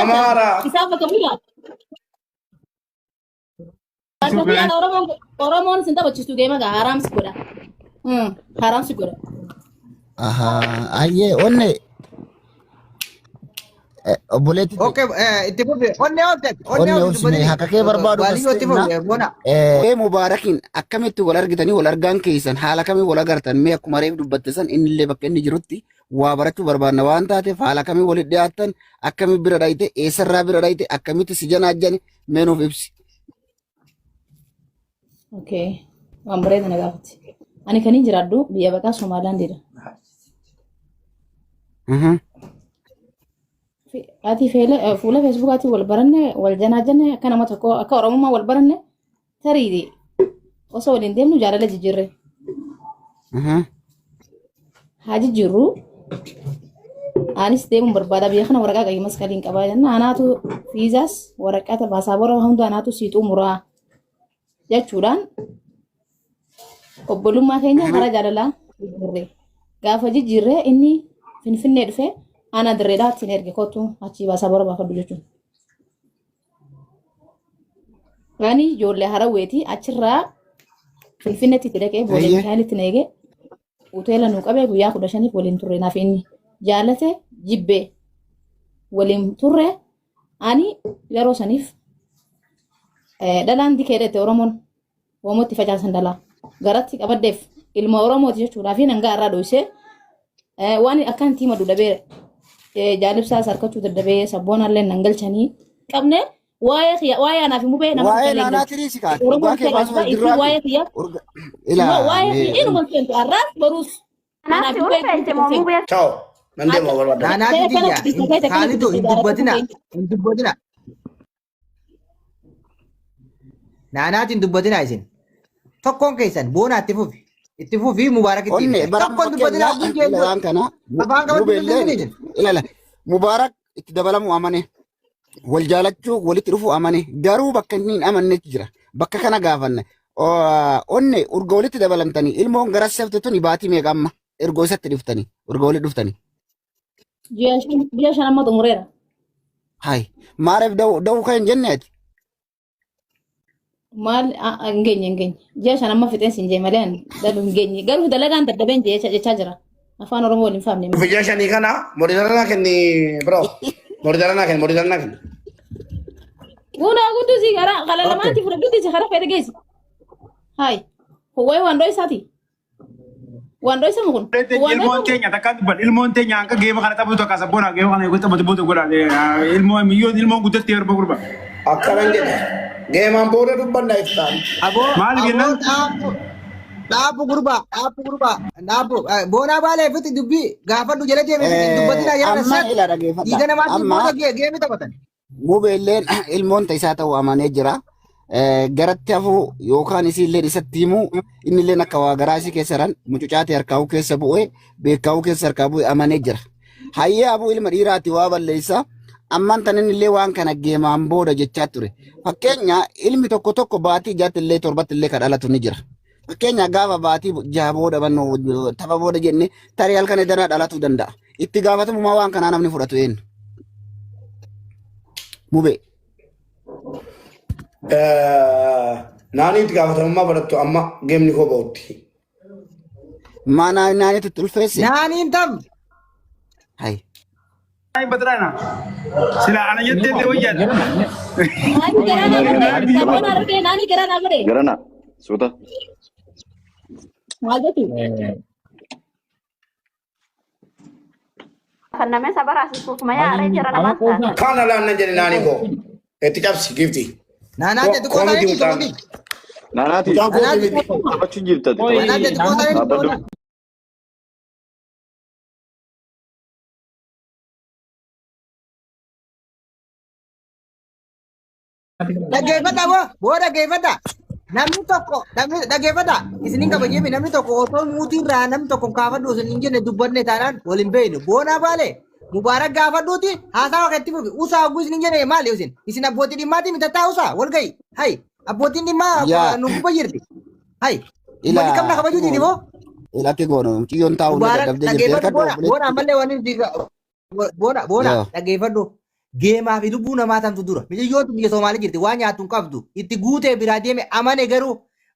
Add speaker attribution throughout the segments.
Speaker 1: Amara.
Speaker 2: Oromoon sinta bachistu deema gaa haram sikura. Haram sikura.
Speaker 3: Aha, aye, onne. Obboleetti.
Speaker 4: Okay, itti fufi. Onne
Speaker 3: Osme hakakee barbaadu Mubaarakiin akkamitti wal argitanii wal argaan keessan haala kamii wal agartan mee akkuma reef dubbatte san inni illee bakka inni jirutti waa barachuu barbaadna waan taateef haala kamii walitti dhiyaattan akkamii bira dhayite eessarraa bira dhayite akkamitti si janaajjani mee nuuf ibsi.
Speaker 2: Okay, waan bareeda na gaafatti. Ani kan hin jiraadhu biyya baqaa Somaalilaandidha. Ati fuula Feesbuukaatti wal baranne wal janaajanne akka nama tokko akka Oromummaa wal baranne tarii osoo waliin deemnu jaalala jijjiirre. Haa jijjiirru anis deemuun barbaada biyya kana waraqaa qayyii masqaliin qabaa jenna anaatu fiizaas waraqaa baasaabora hunda anaatu siixuu muraa jechuudhaan obbolummaa keenya hara jaalalaa jijjiirre. Gaafa jijjiirre inni Finfinnee dhufee ana dirreedhaatti ni erge kottu achi baasaabora baafadhu jechuudha. Ani ijoollee Harawweeti achirraa Finfinneetti itti dhaqee boolee bishaanitti na eegee hoteela nuu qabee guyyaa 15 waliin turre naaf inni jaalate jibbee waliin turre ani yeroo saniif dhalaan dikeedhette Oromoon Oromootti facaasan dhalaa garatti qabaddeef ilma Oromooti jechuudhaa fi nangaa irraa dhoysee waan akkaan tiima dudhabee jaalibsaas harkachuu daddabee sabboonallee nan galchanii qabne waa'ee anaaf himuu bee nama
Speaker 3: waa'ee naanaatii si kaate
Speaker 2: Oromoon waa'ee kiyya waa'ee kiyya inuma seentu arraas baruus anaaf himuu bee
Speaker 1: Ciao. Nandema barbaada.
Speaker 4: Naanaati biyya. Kaanitu hin dubbatina. Naanaati hin dubbatina isin. Tokkoon keessan boona itti fufi. Itti fufi Mubaarak itti.
Speaker 3: Onne
Speaker 4: Tokkoon dubbatina.
Speaker 3: waan kana
Speaker 4: Afaan qabatu
Speaker 3: ilala Mubaarak itti dabalamu amane wal jaalachuu walitti dhufu amane garuu bakka inni hin amannetti jira bakka kana gaafanne onne urga walitti dabalamtanii ilmoon gara safte tuni baatii meeqa amma ergoo isatti dhuftanii urga walitti dhuftanii
Speaker 2: ji'a shan amma xumureera.
Speaker 3: hay maariif da'uu kan hin jenneeti
Speaker 2: Maal hin geenye ji'a shan amma fixeen siin jee malee dalu hin geenye garuu dalagaan daddabeen jechaa jira afaan Oromoo waliin faamne.
Speaker 1: Vijaya shani kana modalana kenni bro. Modalana kenni.
Speaker 2: Guna gudu si gara kala lamati fudhadhuuti si kara fedhe geessi. Hai waa'ee waandoo isaati. Waandoo isa mukun.
Speaker 5: Ilmoon teenya takka dubban ilmoon teenya akka geema kana taphatu tokko sabboona geema kana eeguutti taphatu booda godha ilmoon guddatti yeroo gurba.
Speaker 1: Akkanan jedhe. Geemaan booda dubbanna iftaan.
Speaker 5: Maal jennaan?
Speaker 4: Dhaabu gurbaa. Boonaa baalee fiti dubbii gaafadhu jala deemee dubbatina yeroo
Speaker 3: amma ila
Speaker 4: dhiiga namaatti booda geemi taphatan.
Speaker 3: Mubeelleen ilmoon isaa ta'uu amanee jira. Garatti hafuu yookaan isiillee isatti himuu innillee akka waa garaa isii keessa jiran mucucaatee harkaa'uu keessa bu'ee beekaa'uu keessa harkaa bu'ee amanee jira. Hayyee abuu ilma dhiiraati waa balleessa. Ammaan tan innillee waan kana geemaan booda jechaa ture. Fakkeenya ilmi tokko baatii jaattillee torbattillee kan dhalatu ni jira. Fakkeenya gaafa baatii jaha booda tapha booda jenne tarii halkan edanaa dhalatuu danda'a. Itti gaafatamummaa waan kanaa namni fudhatu eenyu? Mubee.
Speaker 1: Naani itti gaafatamummaa barattu amma geemni koo ba'utti.
Speaker 3: Naaniitti tulfeesse.
Speaker 4: Naaniin tam.
Speaker 3: Hai.
Speaker 5: Ay batrana. Sila ana jettee wayyaadha.
Speaker 2: Naani garana bare.
Speaker 6: Garana. Suuta.
Speaker 2: Maal jechuun?
Speaker 7: Kan namni sabara asisuutuma yaa'ee jira namas taate.
Speaker 1: Kana laanna jedhe naani koo. Itti cabsi gifti.
Speaker 4: Naanaatti xiqqoo ta'ee jirti.
Speaker 6: Naanaati. Achi jirta.
Speaker 4: Naanaatti xiqqoo ta'ee jirti. Dhaggeeffata boo dhaggeeffata. Namni tokko dhaggeeffata isiniin kabajame namni tokko otoo muutiirraa namni tokko kaafadhu isiniin jenne dubbanne taanaan waliin beeynu boonaa baalee Mubaarak gaafadhuuti haasaa wakatti fufi usaa oguu isiniin jenne maali isin abbootii dhimmaati mitattaa usaa wal gahi hay abbootiin dhimmaa nu gubba jirti hay wali qabna kabajuuti moo
Speaker 3: ilatti goono muciyyoon taa'u
Speaker 4: Mubaarak dhaggeeffata boona ammallee waan Boona
Speaker 3: Yoo.
Speaker 4: dhaggeeffadhu. Geemaa fi lubbuu namaa tamtu dura. Mijayyootu biyya Somaalee jirti waan nyaattu hin qabdu. Itti guutee biraa deeme amane garuu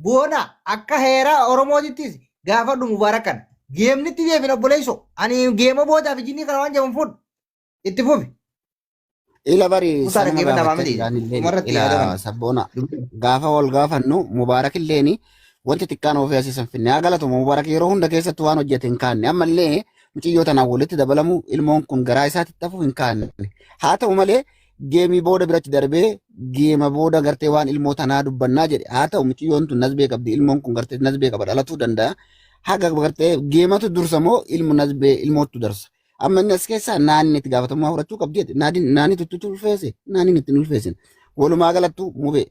Speaker 4: boona akka heeraa Oromootittis gaafadhu Mubaarakan. Geemnitti deebin obboleesso. Ani geema boodaa fi jinnii kana waan jedhamu fudhu. Itti fufi.
Speaker 3: Ila bari
Speaker 4: Musaa
Speaker 3: sanuma
Speaker 4: dhaggeeffatamaa miti.
Speaker 3: gaafachuu
Speaker 4: Umarratti
Speaker 3: ila
Speaker 4: yaadaman.
Speaker 3: sabboona gaafa wal gaafannu Mubaarak illeen wanti xiqqaan ofii asiisan finne haa galatu Mubaarak yeroo hunda keessatti waan hojjete hin kaanne ammallee muciyyoo tanaan walitti dabalamu ilmoon kun garaa isaatti tafu hin kaanne haa ta'u malee geemii booda biratti darbee geema booda gartee waan ilmoo tanaa dubbannaa jedhe haa ta'u muciyyoon tun nasbee qabdi ilmoon kun gartee nasbee qaba dhalatuu danda'a haga gartee geematu dursa moo ilmu nasbee ilmootu darsa amma inni as keessaa naanni itti gaafatamummaa fudhachuu qabdi jedhe naanni tuttutu ulfeesse naanni itti ulfeessin walumaa galattu mubee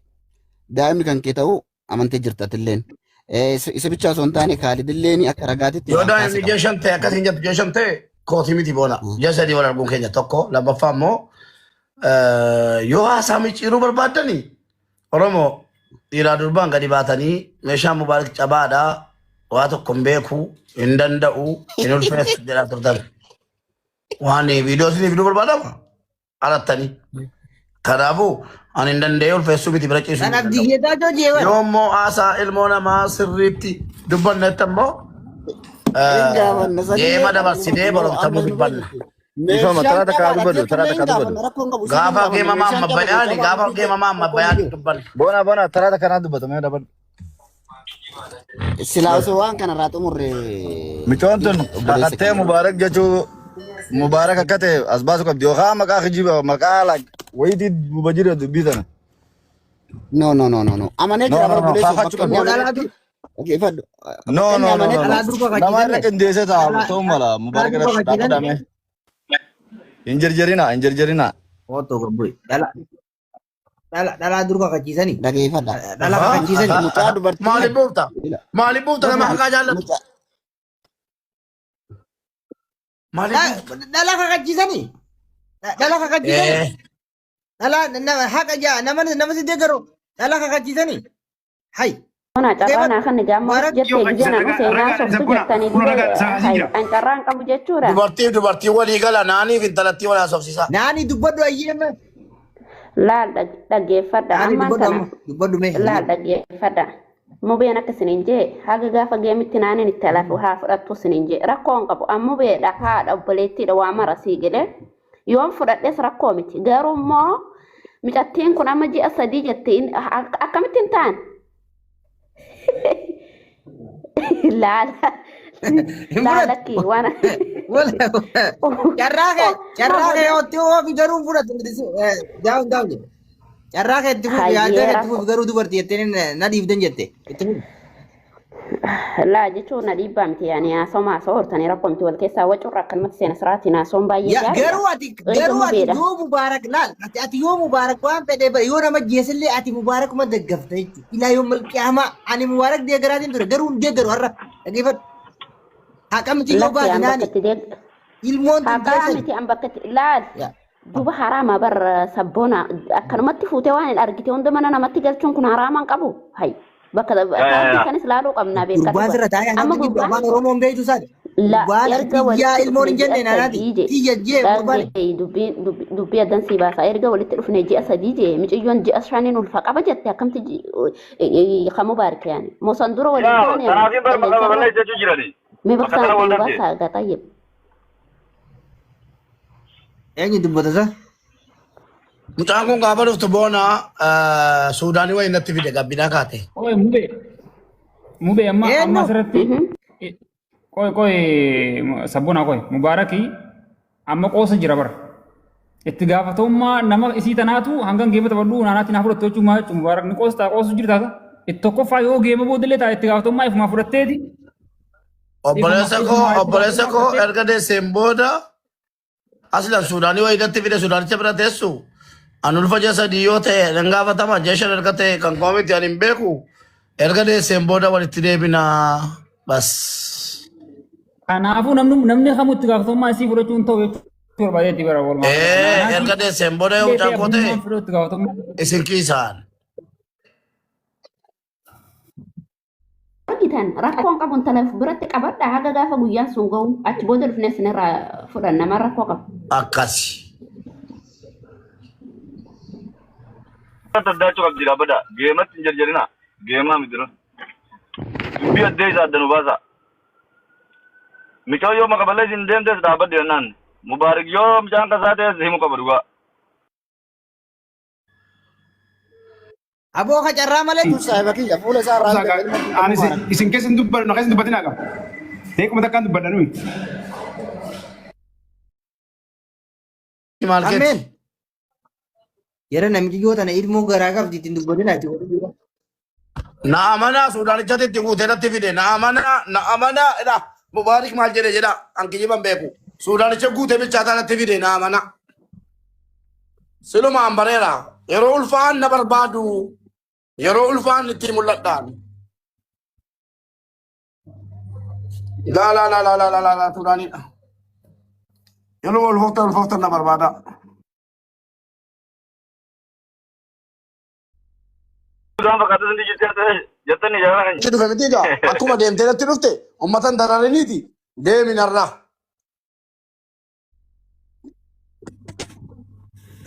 Speaker 3: daa'imni kan kee ta'uu amantee jirtatilleen isa bichaa osoo hin taane kaalidilleen akka ragaatitti
Speaker 1: Yoo daa'imni ji'a shan ta'e akkasiin jettu ji'a shan ta'e kootii miti boona. Ji'a sadii wal arguun keenya tokko lammaffaa immoo yoo haasaa micciiruu barbaaddanii Oromoo dhiiraa durbaan gadi baatanii meeshaan Mubaarak cabaadhaa waa tokko hin beeku hin danda'u hin ulfeessu jedhaa turtan. Waan viidiyoo isinii fiduu barbaadama alattanii. Kanaafuu ani hin danda'ee ulfeessuu miti bira ciisuu.
Speaker 4: Kanaaf digeetaa joojeewwan.
Speaker 1: Yoo immoo haasaa ilmoo namaa sirriitti dubbannetti immoo deema dabarsinee baromtamuu dubbanna.
Speaker 6: Ifama tarata kaa dubbadhu tarata kaa dubbadhu.
Speaker 1: Gaafa geemamaa amma bayaani gaafa geemamaa amma bayaani dubbanna.
Speaker 6: Boona tarata kanaa dubbatu mee dabadhu.
Speaker 3: silaa osoo waan kanarraa xumurre
Speaker 6: Micoon tun kakattee Mubaarak jechuu Mubaarak akka ta'e as baasu qabdi yookaan maqaa kijiba maqaa wayitii guba jira dubbii sana.
Speaker 3: no amanee jira barbuleessu dhaggeeffadhu
Speaker 6: Nama irra qindeessee taa'u ta'uu mala Mubaarak irratti dhaabadame. Hin jarjarina.
Speaker 4: Foto gurguri. Dhala durba kachiisanii.
Speaker 3: dhaggeeffadha
Speaker 4: Dhala kachiisanii.
Speaker 3: mucaa dubartii
Speaker 1: Maaliif buufta nama haqaa jaallatu? Maaliif buufta?
Speaker 4: Dhala kachiisanii. Dhala kachiisanii. Dhala haqa jaa nama si deeggaru. Dhala kachiisanii. Hai.
Speaker 7: Mana carraan kan gamoo jettee gijana dhufee naasoftu jettanii dubee ancarraan qabu jechuudha.
Speaker 1: Dubartii walii gala naaniif intalattii wal haasofsiisa.
Speaker 4: Naani dubbadhu ayyeema.
Speaker 7: Laal dhaggeeffadha ammaan kana.
Speaker 4: Dubbadhu mee.
Speaker 7: Laal dhaggeeffadha. Mubeen akka sinin jee haga gaafa geemitti naaniin itti alafu haa fudhattu sinin jee rakkoon qabu amma mubeedha haadha obboleettiidha waa mara sii jedhe yoon fudhadhes rakkoo miti garuu immoo micattiin kun amma ji'a sadii jettee akkamittiin ta'an. Laalakki waan
Speaker 4: Carraa yoo fi garuu fudhatu. Daawun. Carraa itti fufi yaadda itti fufi garuu dubartii jettee na dhiifdan jette.
Speaker 7: laa jechuun na dhiibbaa miti yaani haasoma haasoo hortanii rakkoo miti wal keessaa wacurra akkanumatti seena siraatiin haasoon baay'ee
Speaker 4: garuu ati yoo Mubaarak laal ati yoo Mubaarak waan fedhe yoo nama jeesillee ati Mubaarakuma deggafta jechuudha. Ilaa yoo malqiyaamaa ani Mubaarak deeggaraatiin ture garuu hin deeggaru har'a dhaggeeffadhu. Haqamti yoo baate naani ilmoon
Speaker 7: haqaa miti an bakka laal duba haraama bar sabboona akkanumatti fuutee waan hin argite hunda mana namatti galchuun kun haraamaan qabu hay. Bakka kanis laaluu qabnaa beekatu.
Speaker 4: Gurbaan sirra taa'ee amma gibba afaan Oromoon beektu isaati. Gurbaan xiyyaa ilmoon hin jenne naanaati. Xiyya jee gurbaan.
Speaker 7: Dubbii addan sii baasa erga walitti dhufne ji'a sadii jee miciyyoon ji'a shaniin ulfa qaba jette akkamti kamuu baarke yaani. Mosan dura waliin taane.
Speaker 6: Kanaafin barbaada ballee jechuu jirani.
Speaker 7: Mee bakka sana baasa gataayye.
Speaker 4: Eenyu dubbata isaa?
Speaker 1: Mucaan kun gaafa dhuftu boona Suudaanii wayii natti fide gabbinaa kaate.
Speaker 5: Oye mube amma asirratti sabboona Mubaaraki amma qoosa jira bara. Itti gaafatamummaa nama isii tanaatu hangan geema taphadhu naanaatti naa fudhattu jechuun maal jechuun Mubaarak ni qoosu jirtaata. Itti tokkoffaa yoo geema boodillee ta'a itti gaafatamummaa ifumaa fudhatteeti.
Speaker 1: Obboleessa koo erga deesseen booda aslan Suudaanii wayii natti fide Suudaanicha bira teessu. Anulfa jasa diyo ta'e nan gaafatama jeeshan erga ta'e kan koomiti ani hin beeku erga deesseen booda walitti deebina bas.
Speaker 5: Kanaafuu namni kamuu itti gaafatamummaa isii fudhachuun ta'u jechuudha barbaadeetti bara walmaa.
Speaker 1: Erga deesseen booda yoo mucaan koo ta'e isin kiisaan.
Speaker 7: argitan rakkoon qabuun taleef biratti qabadha haga gaafa guyyaan sun ga'u achi booda dhufnee sinirraa fudhan nama rakkoo qabu.
Speaker 1: akkasi.
Speaker 6: Taddaachuu qabdi dhaabada. Geematti hin jarjarina. Geemaa miti dura. Dubbii addee isaa adda nu baasa. Micoo yoo maqaballee isin deemtes dhaabadde jennaan. Mubaarak yoo mucaan kasaa ta'es himu qaba dhugaa.
Speaker 4: Aboo ka carraa malee.
Speaker 3: Saahiba kiyya fuula isaa irraa
Speaker 8: Ani isin keessa hin dubbadhu na keessa hin dubbatin haqa. Beekuma takkaan dubbadha nuyi.
Speaker 1: Maal
Speaker 4: Ameen.
Speaker 1: keetti?
Speaker 4: Yeroo namichi yoo tana ilmoo garaa qabdi ittiin dubbatin ati.
Speaker 1: Na amanaa Suudaanichatti itti guutee natti fide. Na amanaa jedha. Mubaarak maal jedhe jedha. Ankiyyiban beeku. Suudaanicha guutee bichaataa natti fide na amanaa. Siluma ambareera. Yeroo ulfaan na barbaadu. Yeroo ulfaan itti mul'adhaan. La Suudaanidha. Yeroo ulfooftan na barbaada.
Speaker 6: Gaafa fakkaatu isin dijjirtee jettanii jaalala hin
Speaker 1: Itti dhufe miti egaa akkuma deemtee natti dhufte uummatan dararaniiti deemi narraa.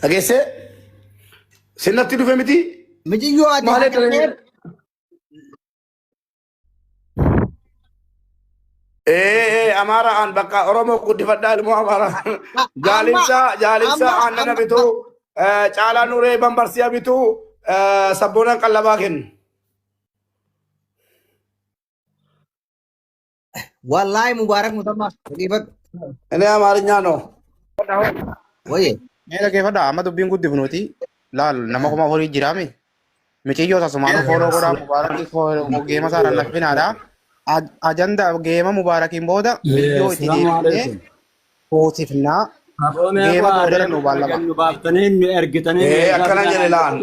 Speaker 1: Dhageessee sinnatti dhufe miti
Speaker 4: Mijiyyoo ati.
Speaker 1: maal jedhanii? Amaaraan bakka Oromoo guddifadhaa ilmoo Amaaraan jaalinsa aannana bituu caalaa nuree bambarsiyaa bituu sabboonaan qallabaa kennu.
Speaker 4: Wallahi Mubaarak mutamma.
Speaker 1: Inni Amaariñaa noo.
Speaker 4: Oye.
Speaker 9: Mee dhaggeeffadha amma dubbiin guddifnuuti laal nama kuma horii jiraame michiyyoo tasumaan fooloo godhaa mubaarakii geema saaraan laffinaadha ajanda geema mubaarakiin booda biyyoo itti deemnee hoosifnaa geema booda nu baallama.
Speaker 1: Akkana jedhe laan.